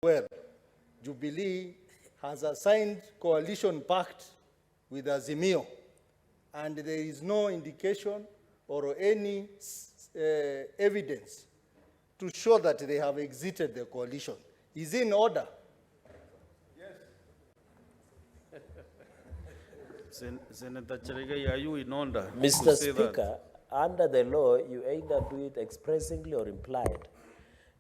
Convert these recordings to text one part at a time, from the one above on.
well, Jubilee has a signed coalition pact with Azimio, and there is no indication or any evidence to show that they have exited the coalition. Is it in order? Senator Cherargei, are you in order? Mr. Speaker, under the law, you either do it expressingly or implied.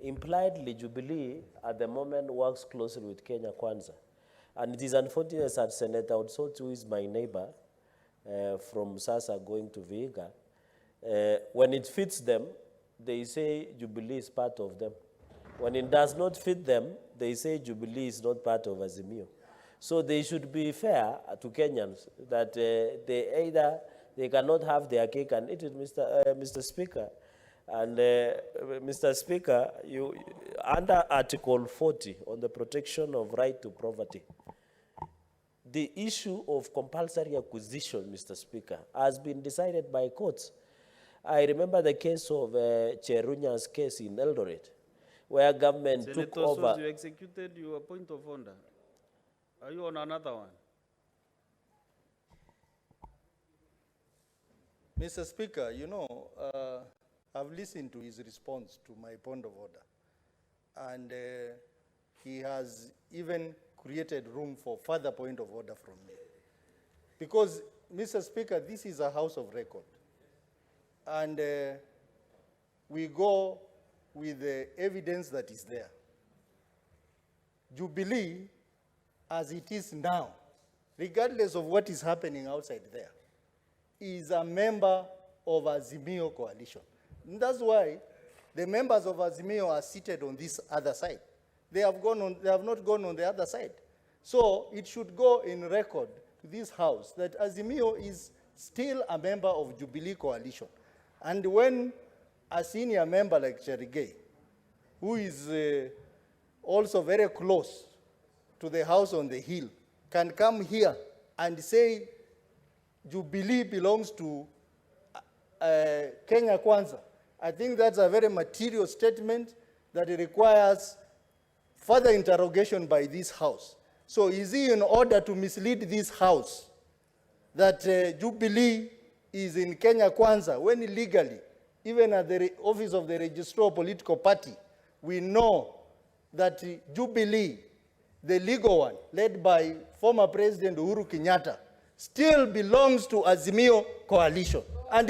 Impliedly, Jubilee at the moment works closely with Kenya Kwanza. And it is unfortunate that Senator Osotsi, who is my neighbor from Sasa going to Vihiga, when it fits them, they say Jubilee is part of them. When it does not fit them, they say Jubilee is not part of Azimio. So they should be fair to Kenyans that they cannot have their cake and eat it, Mr. Speaker. And Mr. Speaker, under Article 40 on the protection of right to property, the issue of compulsory acquisition, Mr. Speaker, has been decided by courts. I remember the case of Cherargei's case in Eldoret, where government took over. Senator, you executed your point of order. Are you on another one? Mr. Speaker, you know, I've listened to his response to my point of order, and he has even created room for further point of order from me. Because, Mr. Speaker, this is a house of record, and we go with the evidence that is there. Jubilee, as it is now, regardless of what is happening outside there, is a member of Azimio coalition. And that's why the members of Azimio are seated on this other side. They have not gone on the other side. So it should go in record to this house that Azimio is still a member of Jubilee coalition. And when a senior member like Cherargei, who is also very close to the house on the hill, can come here and say Jubilee belongs to Kenya Kwanza, I think that's a very material statement that requires further interrogation by this house. So is he in order to mislead this house that Jubilee is in Kenya Kwanza, when legally, even at the office of the Registrar of Political Party, we know that Jubilee, the legal one, led by former President Uhuru Kenyatta, still belongs to Azimio coalition. And